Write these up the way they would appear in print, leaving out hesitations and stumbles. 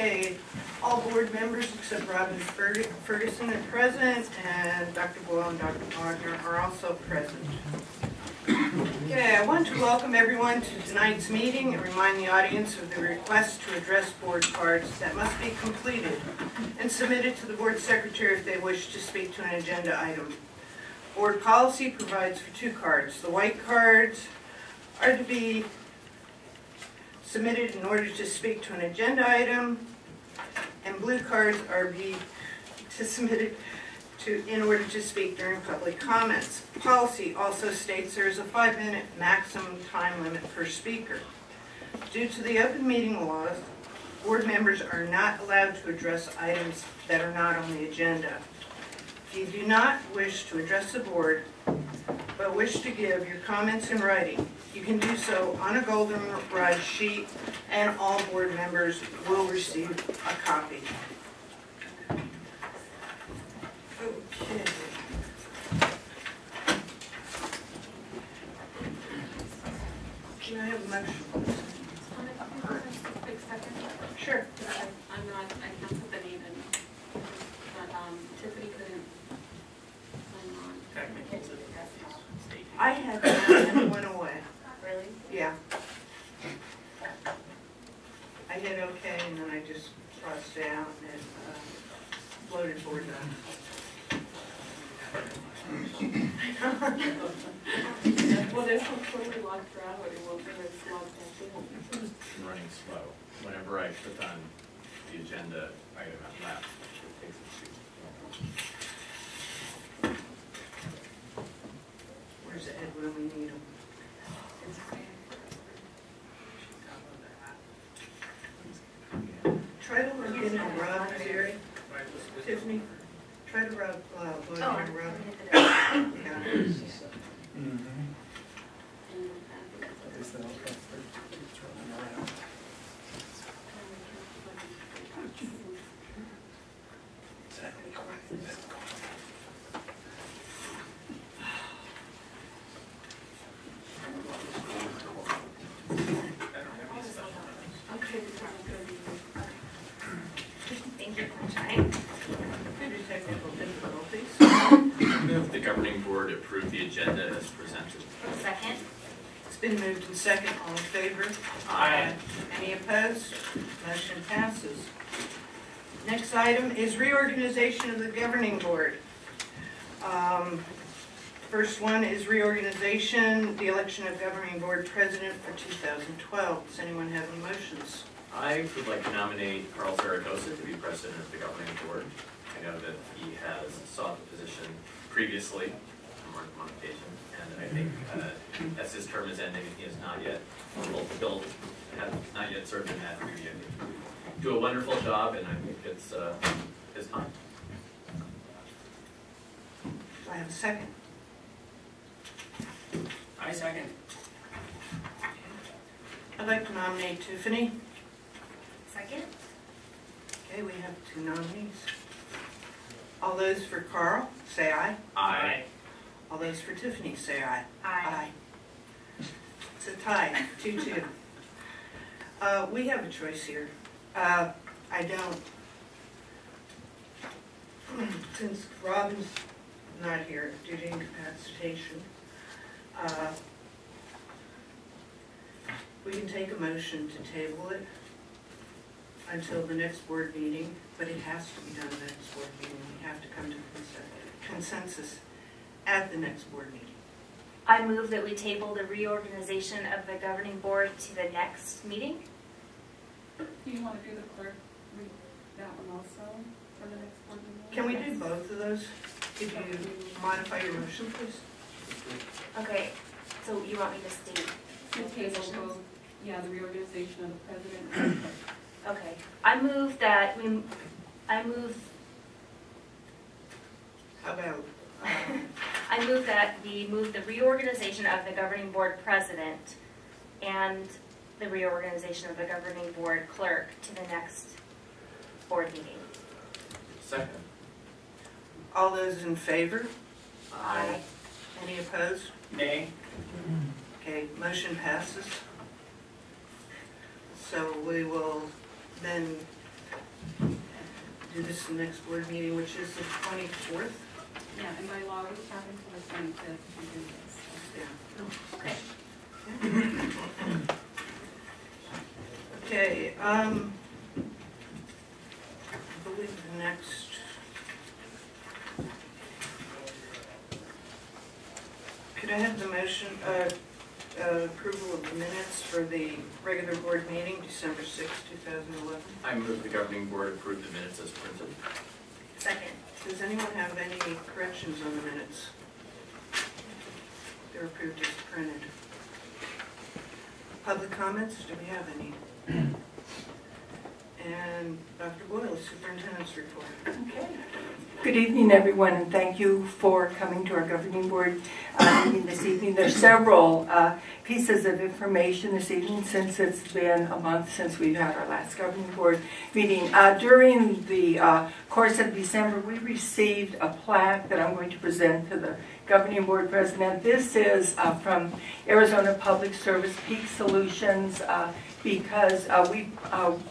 Okay, all board members except Robin Ferguson are present, and Dr. Boyle and Dr. Wagner are also present. Okay, I want to welcome everyone to tonight's meeting and remind the audience of the request to address board cards that must be completed and submitted to the board secretary if they wish to speak to an agenda item. Board policy provides for 2 cards. The white cards are to be submitted in order to speak to an agenda item, and blue cards are submitted in order to speak during public comments. Policy also states there is a 5-minute maximum time limit per speaker. Due to the open meeting laws, board members are not allowed to address items that are not on the agenda. If you do not wish to address the board, but wish to give your comments in writing, you can do so on a goldenrod sheet, and all board members will receive a copy. Okay. Can I have a motion? Sure. I can't put the name in, but Tiffany couldn't sign on. I had that and it went away. Really? Yeah. I hit OK and then I just crossed it out and it floated board down. Well, there's some totally locked around where it won't be as locked back in. It's running slow. Whenever I click on the agenda item at left, it takes it to. Where's Ed when we need him? Try to look into Rob, Jerry. Tiffany, try to Rob, go into Rob. The governing board approved the agenda as presented. Second. It's been moved and second. All in favor? Aye. Any opposed? Motion passes. Next item is reorganization of the governing board. First one is reorganization, the election of governing board president for 2012. Does anyone have any motions? I would like to nominate Carl Zaragoza to be president of the governing board. I know that he has sought the position previously on more than one occasion, and I think as his term is ending and he has not yet served in that duty, I think he do a wonderful job, and I think it's his time. Do I have a second? I second. I'd like to nominate Tiffany. Second. Okay, we have 2 nominees. All those for Carl, say aye. Aye. All those for Tiffany, say aye. Aye. It's a tie, 2-2. We have a choice here. I don't, since Robin's not here due to incapacitation, we can take a motion to table it until the next board meeting, but it has to be done at the next board meeting. We have to come to consensus at the next board meeting. I move that we table the reorganization of the governing board to the next meeting. Do you want to do the clerk read that one also for the next board meeting? Can we do both of those? Could you modify your motion, please? Okay, so you want me to state To both table positions? both, yeah, the reorganization of the president and the clerk. Okay, I move that How about, I move that we move the reorganization of the governing board president and the reorganization of the governing board clerk to the next board meeting. Second. all those in favor? Aye. Any opposed? Nay. Okay, motion passes. So we will then do this in the next board meeting, which is the 24th. Yeah, and by law, we have until the 25th to do this. Yeah. Okay, I believe the next, could I have the motion, approval of the minutes for the regular board meeting, December 6, 2011? I move the governing board approve the minutes as printed. Second. Does anyone have any corrections on the minutes? They're approved as printed. Public comments, do we have any? And Dr. Boyle, Superintendent's report. Okay. Good evening, everyone, and thank you for coming to our governing board meeting this evening. There's several pieces of information this evening since it's been a month since we've had our last governing board meeting. During the course of December, we received a plaque that I'm going to present to the governing board president. This is from Arizona Public Service Peak Solutions, because we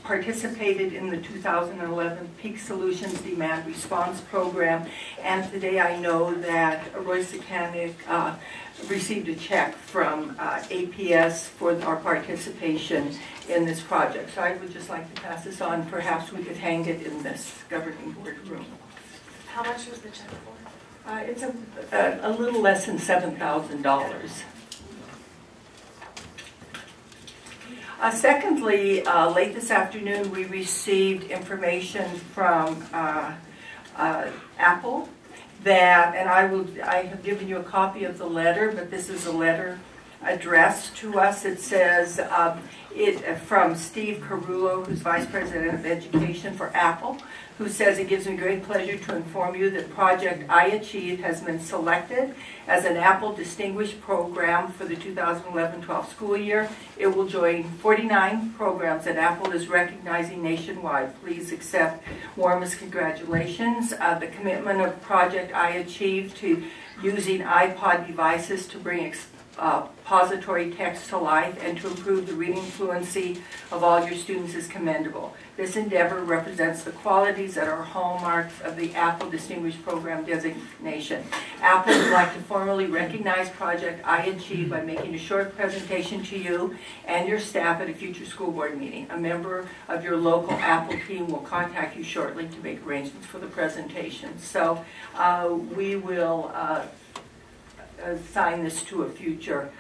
participated in the 2011 Peak Solutions Demand Response Program, and today I know that Royce Mechanic received a check from APS for our participation in this project. So I would just like to pass this on. Perhaps we could hang it in this governing board room. How much was the check for? It's a little less than $7,000. Secondly, late this afternoon, we received information from Apple that, and I have given you a copy of the letter, but this is a letter addressed to us. It says, from Steve Carullo, who's Vice President of Education for Apple, who says, it gives me great pleasure to inform you that Project I Achieve has been selected as an Apple Distinguished Program for the 2011-12 school year. It will join 49 programs that Apple is recognizing nationwide. Please accept warmest congratulations. The commitment of Project I Achieve to using iPod devices to bring expository text to life and to improve the reading fluency of all your students is commendable. This endeavor represents the qualities that are hallmarks of the Apple Distinguished Program designation. Apple would like to formally recognize Project I Achieve by making a short presentation to you and your staff at a future school board meeting. A member of your local Apple team will contact you shortly to make arrangements for the presentation. So we will assign this to a future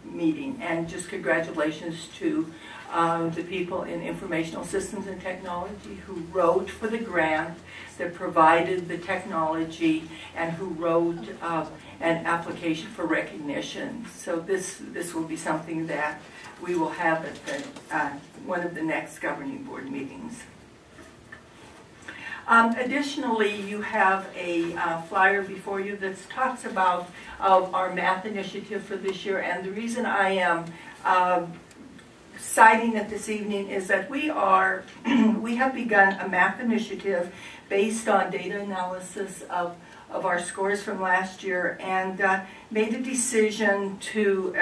meeting. And just congratulations to the people in informational systems and technology who wrote for the grant, that provided the technology, and who wrote an application for recognition. So this will be something that we will have at one of the next governing board meetings. Additionally, you have a flyer before you that talks about our math initiative for this year, and the reason I am citing it this evening is that we have begun a math initiative based on data analysis of our scores from last year, and made a decision to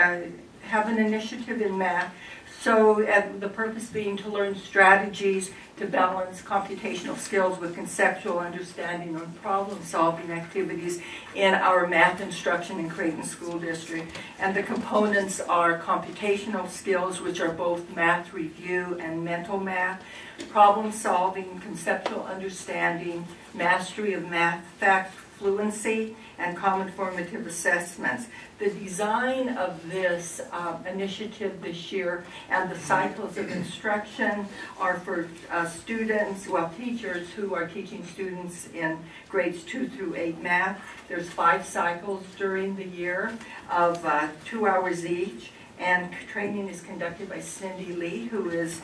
have an initiative in math. So the purpose being to learn strategies to balance computational skills with conceptual understanding and problem-solving activities in our math instruction in Creighton School District. And the components are computational skills, which are both math review and mental math, problem-solving, conceptual understanding, mastery of math fact fluency, and common formative assessments. The design of this initiative this year and the cycles of instruction are for students, well, teachers who are teaching students in grades 2 through 8 math. There's 5 cycles during the year of 2 hours each. And training is conducted by Cindy Lee, who is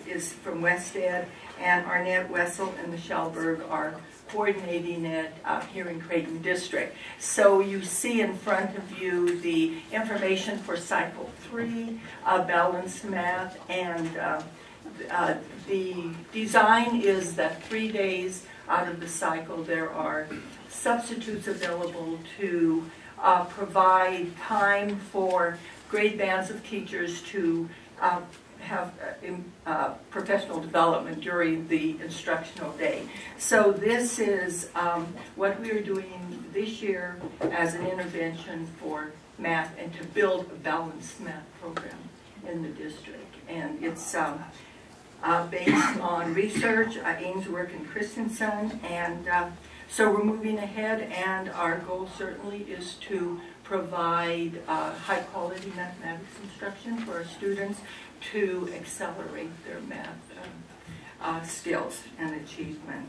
is from West Ed, and Arnett Wessel and Michelle Berg are coordinating it here in Creighton District. So you see in front of you the information for Cycle 3, Balanced Math, and the design is that 3 days out of the cycle there are substitutes available to provide time for grade bands of teachers to have professional development during the instructional day. So this is what we are doing this year as an intervention for math and to build a balanced math program in the district. And it's based on research, Ainsworth and Christensen, and so we're moving ahead, and our goal certainly is to provide high-quality mathematics instruction for our students to accelerate their math skills and achievement.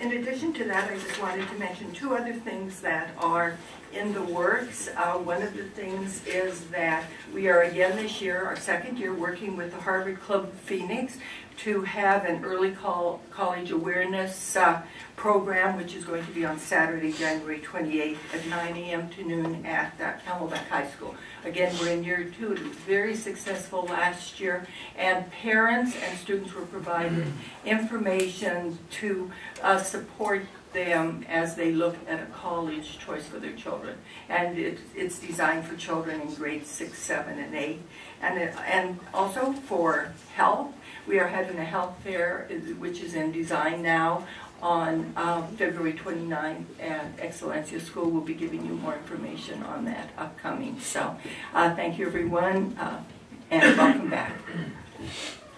In addition to that, I just wanted to mention two other things that are in the works. One of the things is that we are again this year, our second year, working with the Harvard Club of Phoenix to have an early college awareness program, which is going to be on Saturday, January 28th at 9 a.m. to noon at Camelback High School. Again, we're in year 2. It was very successful last year, and parents and students were provided information to support them as they look at a college choice for their children. And it's designed for children in grades 6, 7, and 8. And also for health, we are having a health fair, which is in design now, on February 29th, and Excelencia School will be giving you more information on that upcoming. So thank you, everyone, and welcome back. Can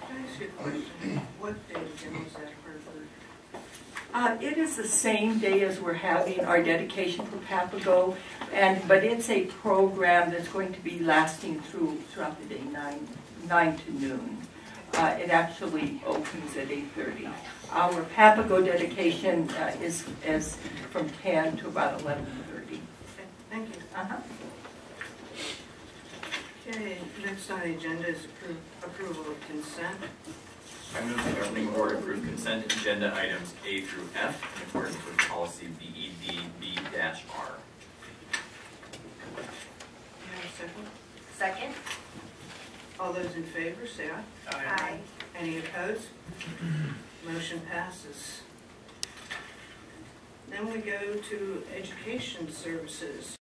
I ask you a question? What day again was that, Harvard? It is the same day as we're having our dedication for Papago, but it's a program that's going to be lasting throughout the day, 9 to noon. It actually opens at 8:30. Our Papago dedication is from 10 to about 11:30. Okay, thank you. Okay, next on the agenda is approval of consent. I move the governing board approve consent agenda items A through F in accordance with policy BEDB-R. Do you have a second? Second? All those in favor, say aye. Aye. Any opposed? Motion passes. Then we go to education services.